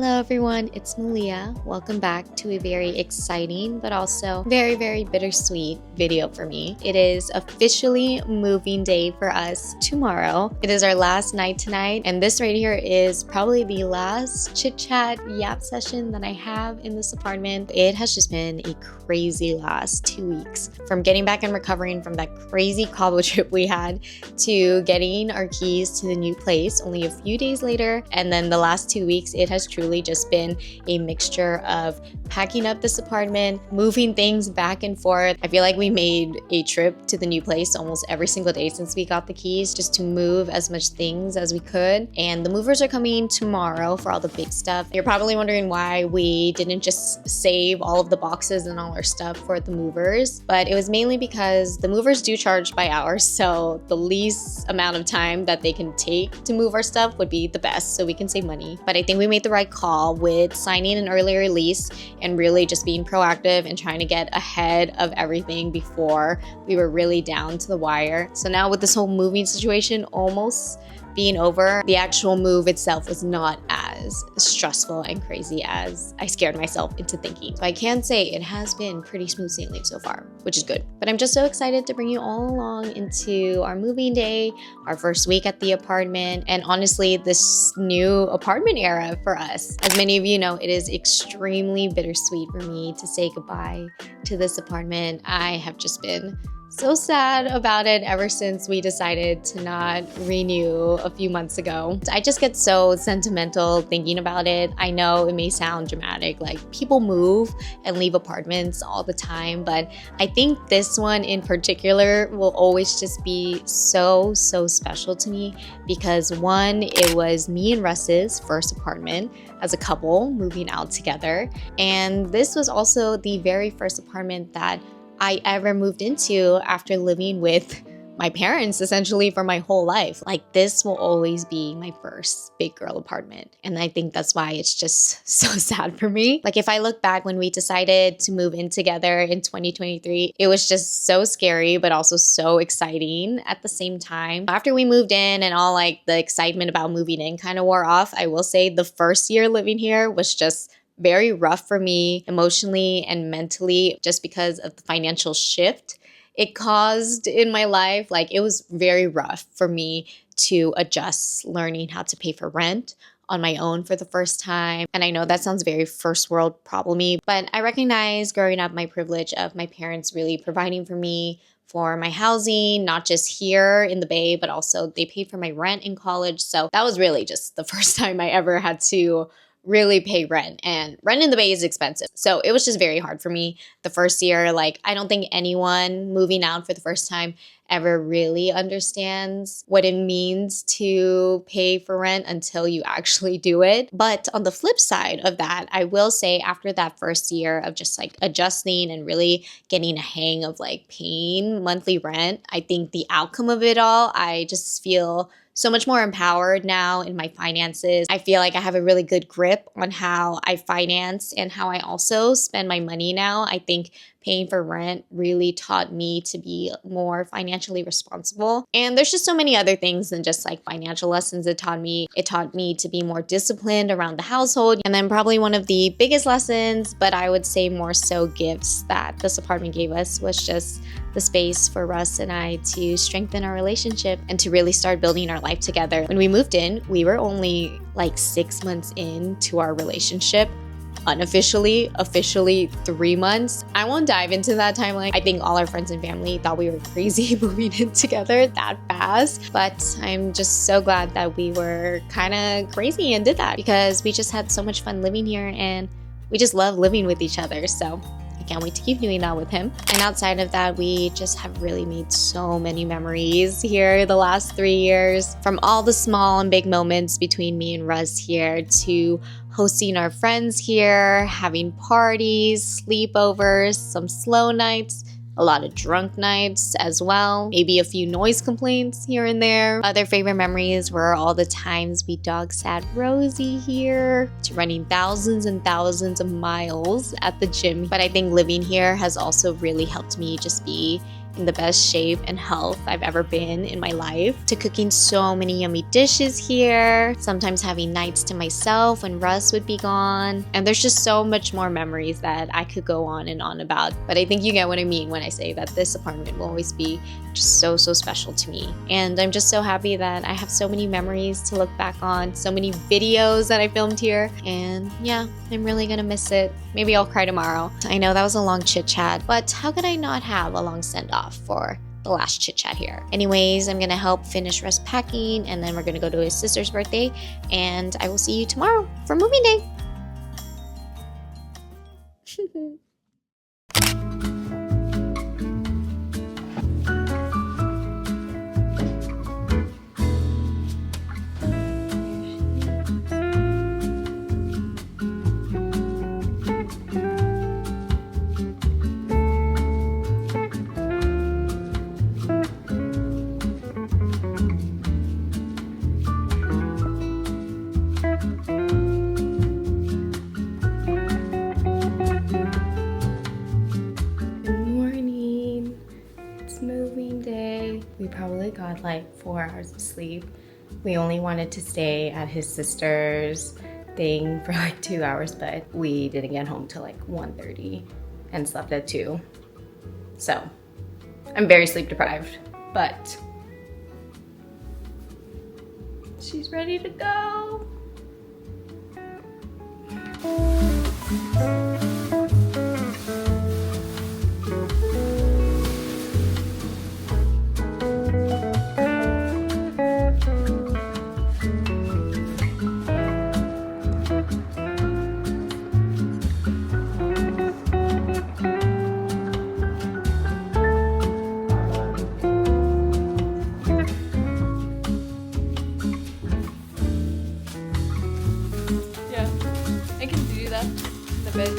Hello everyone, it's Malia. Welcome back to a very exciting but also very bittersweet video for me. It is officially moving day for us tomorrow. It is our last night tonight, and this right here is probably the last chit chat yap session that I have in this apartment. It has just been a crazy last 2 weeks. From getting back and recovering from that crazy cobble trip we had to getting our keys to the new place only a few days later, and then the last 2 weeks it has truly just been a mixture of packing up this apartment, moving things back and forth. I feel like we made a trip to the new place almost every single day since we got the keys, just to move as much things as we could. And the movers are coming tomorrow for all the big stuff. You're probably wondering why we didn't just save all of the boxes and all our stuff for the movers, but it was mainly because the movers do charge by hour, so the least amount of time that they can take to move our stuff would be the best, so we can save money. But I think we made the right call with signing an early release and really just being proactive and trying to get ahead of everything before we were really down to the wire. So now with this whole moving situation almost being over, the actual move itself was not as stressful and crazy as I scared myself into thinking. So I can say it has been pretty smooth sailing so far, which is good. But I'm just so excited to bring you all along into our moving day, our first week at the apartment, and honestly, this new apartment era for us. As many of you know, it is extremely bittersweet for me to say goodbye to this apartment. I have just been so sad about it ever since we decided to not renew a few months ago. I just get so sentimental thinking about it. I know it may sound dramatic, like people move and leave apartments all the time, but I think this one in particular will always just be so special to me because one, it was me and Russ's first apartment as a couple moving out together, and this was also the very first apartment that I ever moved into after living with my parents essentially for my whole life. Like, this will always be my first big girl apartment. And I think that's why it's just so sad for me. Like, if I look back when we decided to move in together in 2023, it was just so scary, but also so exciting at the same time. After we moved in and all like the excitement about moving in kind of wore off, I will say the first year living here was just very rough for me emotionally and mentally, just because of the financial shift it caused in my life. Like, it was very rough for me to adjust learning how to pay for rent on my own for the first time. And I know that sounds very first world problem-y, but I recognize growing up my privilege of my parents really providing for me for my housing, not just here in the Bay, but also they paid for my rent in college. So that was really just the first time I ever had to really pay rent, and rent in the Bay is expensive. So it was just very hard for me the first year. Like, I don't think anyone moving out for the first time ever really understands what it means to pay for rent until you actually do it. But on the flip side of that, I will say after that first year of just like adjusting and really getting a hang of like paying monthly rent, I think the outcome of it all, I just feel so much more empowered now in my finances. I feel like I have a really good grip on how I finance and how I also spend my money now. I think paying for rent really taught me to be more financially responsible. And there's just so many other things than just like financial lessons it taught me. It taught me to be more disciplined around the household. And then probably one of the biggest lessons, but I would say more so gifts that this apartment gave us, was just the space for Russ and I to strengthen our relationship and to really start building our life together. When we moved in, we were only like 6 months into our relationship. Unofficially, officially 3 months. I won't dive into that timeline. I think all our friends and family thought we were crazy moving in together that fast, but I'm just so glad that we were kind of crazy and did that, because we just had so much fun living here and we just love living with each other. So I can't wait to keep doing that with him. And outside of that, we just have really made so many memories here the last 3 years, from all the small and big moments between me and Russ here to hosting our friends here, having parties, sleepovers, some slow nights, a lot of drunk nights as well, maybe a few noise complaints here and there. Other favorite memories were all the times we dog sat Rosie here, to running thousands and thousands of miles at the gym. But I think living here has also really helped me just be in the best shape and health I've ever been in my life, to cooking so many yummy dishes here, sometimes having nights to myself when Russ would be gone. And there's just so much more memories that I could go on and on about. But I think you get what I mean when I say that this apartment will always be just so special to me. And I'm just so happy that I have so many memories to look back on, so many videos that I filmed here. And yeah, I'm really gonna miss it. Maybe I'll cry tomorrow. I know that was a long chit chat, but how could I not have a long send off for the last chit chat here? Anyways, I'm gonna help finish Russ packing, and then we're gonna go to his sister's birthday, and I will see you tomorrow for moving day. We probably got like 4 hours of sleep. We only wanted to stay at his sister's thing for like 2 hours, but we didn't get home till like 1:30 and slept at 2. So I'm very sleep deprived, but she's ready to go. I can do that in the bed.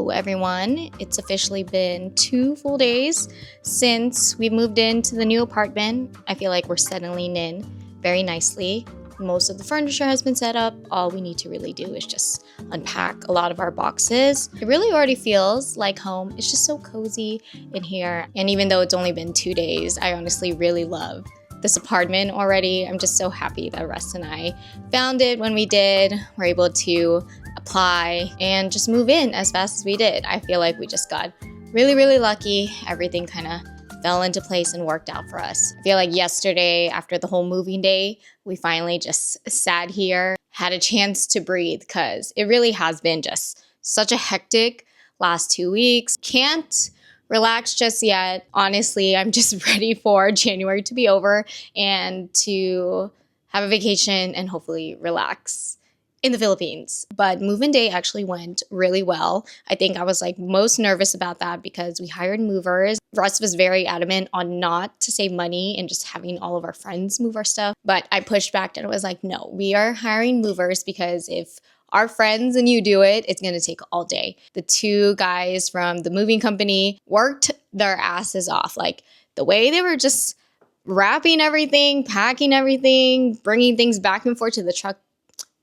Hello everyone, it's officially been 2 full days since we moved into the new apartment. I feel like we're settling in very nicely. Most of the furniture has been set up. All we need to really do is just unpack a lot of our boxes. It really already feels like home. It's just so cozy in here. And even though it's only been 2 days, I honestly really love this apartment already. I'm just so happy that Russ and I found it when we did. We're able to apply and just move in as fast as we did. I feel like we just got really lucky. Everything kind of fell into place and worked out for us. I feel like yesterday, after the whole moving day, we finally just sat here, had a chance to breathe, because it really has been just such a hectic last 2 weeks. Can't relax just yet. Honestly, I'm just ready for January to be over and to have a vacation and hopefully relax in the Philippines. But move-in day actually went really well. I think I was like most nervous about that because we hired movers. Russ was very adamant on not to save money and just having all of our friends move our stuff. But I pushed back and was like, no, we are hiring movers because if our friends and you do it, it's going to take all day. The 2 guys from the moving company worked their asses off. Like the way they were just wrapping everything, packing everything, bringing things back and forth to the truck,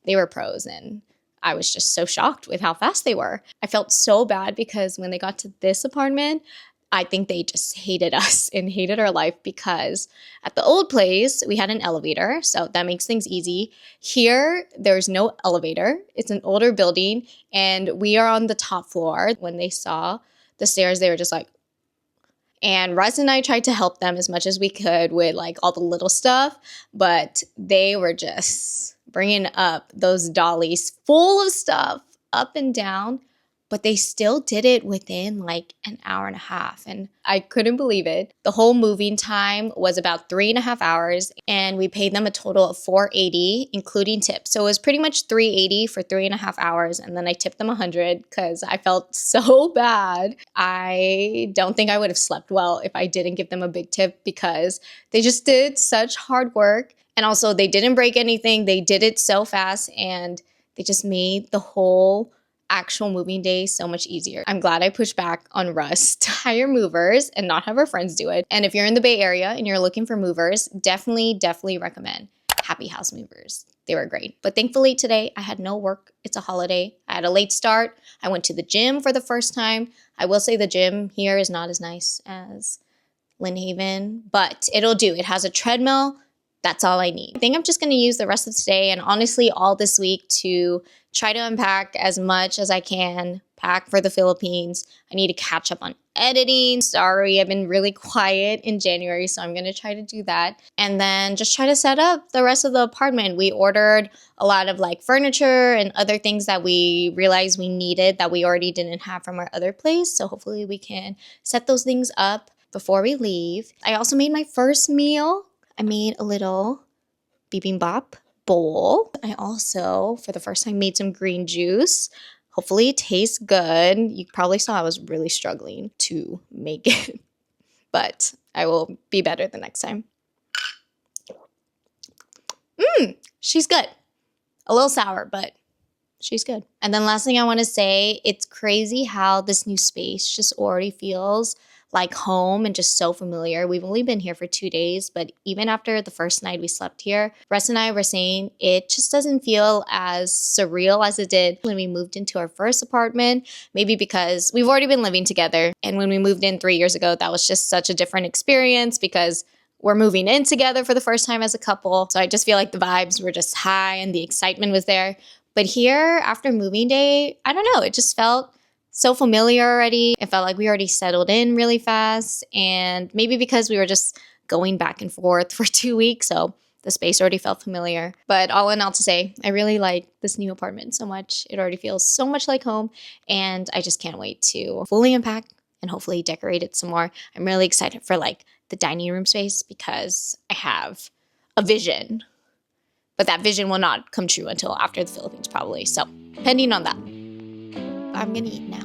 they were pros, and I was just so shocked with how fast they were. I felt so bad because when they got to this apartment, I think they just hated us and hated our life, because at the old place, we had an elevator, so that makes things easy. Here, there's no elevator. It's an older building, and we are on the top floor. When they saw the stairs, they were just like, and Russ and I tried to help them as much as we could with like all the little stuff, but they were just bringing up those dollies full of stuff up and down, but they still did it within like an hour and a half. And I couldn't believe it. The whole moving time was about 3.5 hours, and we paid them a total of $480, including tips. So it was pretty much $380 for 3.5 hours. And then I tipped them $100 because I felt so bad. I don't think I would have slept well if I didn't give them a big tip, because they just did such hard work. And also they didn't break anything. They did it so fast, and they just made the whole actual moving day so much easier. I'm glad I pushed back on Russ to hire movers and not have our friends do it. And if you're in the Bay Area and you're looking for movers, definitely recommend Happy House Movers. They were great. But thankfully today I had no work. It's a holiday. I had a late start. I went to the gym for the first time. I will say the gym here is not as nice as Lynn Haven, but it'll do. It has a treadmill. That's all I need. I think I'm just going to use the rest of today and honestly all this week to try to unpack as much as I can, pack for the Philippines. I need to catch up on editing. Sorry, I've been really quiet in January, so I'm going to try to do that. And then just try to set up the rest of the apartment. We ordered a lot of like furniture and other things that we realized we needed that we already didn't have from our other place. So hopefully we can set those things up before we leave. I also made my first meal. I made a little bibimbap bowl. I also, for the first time, made some green juice. Hopefully it tastes good. You probably saw I was really struggling to make it, but I will be better the next time. She's good. A little sour, but she's good. And then last thing I want to say, it's crazy how this new space just already feels like home and just so familiar. We've only been here for 2 days, but even after the first night we slept here, Russ and I were saying it just doesn't feel as surreal as it did when we moved into our first apartment. Maybe because we've already been living together. And when we moved in 3 years ago, that was just such a different experience because we're moving in together for the first time as a couple. So I just feel like the vibes were just high and the excitement was there. But here, after moving day, I don't know, it just felt so familiar already. It felt like we already settled in really fast, and maybe because we were just going back and forth for 2 weeks, so the space already felt familiar. But all in all to say, I really like this new apartment so much. It already feels so much like home, and I just can't wait to fully unpack and hopefully decorate it some more. I'm really excited for like the dining room space because I have a vision, but that vision will not come true until after the Philippines probably. So depending on that. I'm gonna eat now.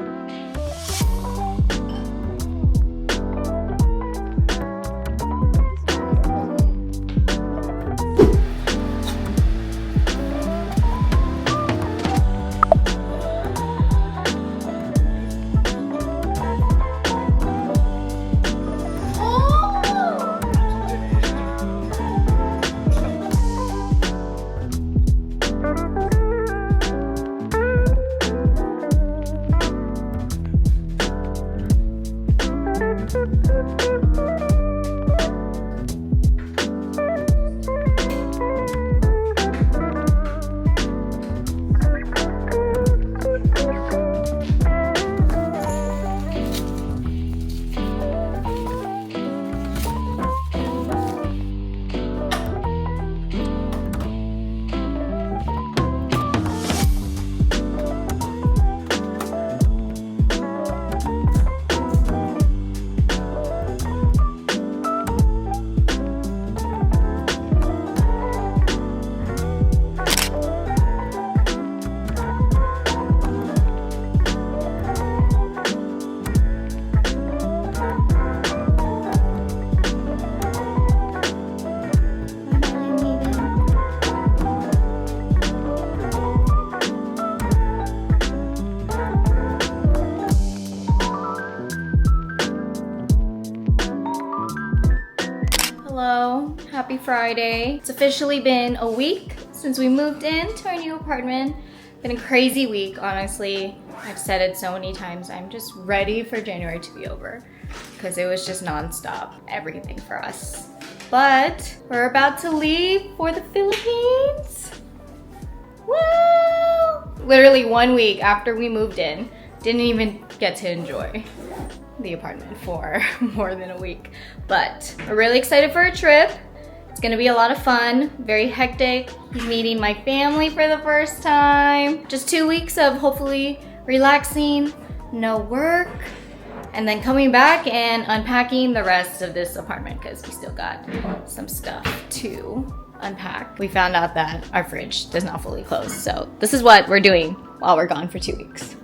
Friday. It's officially been a week since we moved into our new apartment. Been a crazy week, honestly. I've said it so many times. I'm just ready for January to be over because it was just nonstop, everything for us. But we're about to leave for the Philippines. Woo! Literally 1 week after we moved in, didn't even get to enjoy the apartment for more than a week. But we're really excited for a trip. It's gonna be a lot of fun, very hectic. Meeting my family for the first time. Just 2 weeks of hopefully relaxing, no work, and then coming back and unpacking the rest of this apartment because we still got some stuff to unpack. We found out that our fridge does not fully close, so this is what we're doing while we're gone for 2 weeks.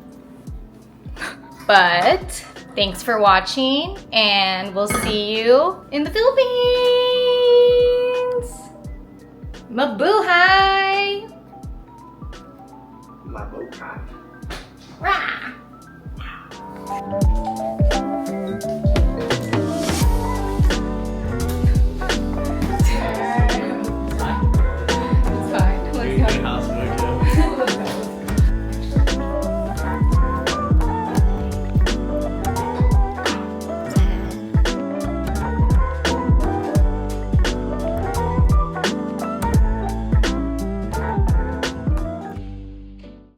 But thanks for watching, and we'll see you in the Philippines. Mabuhay! Mabuhay. Rah!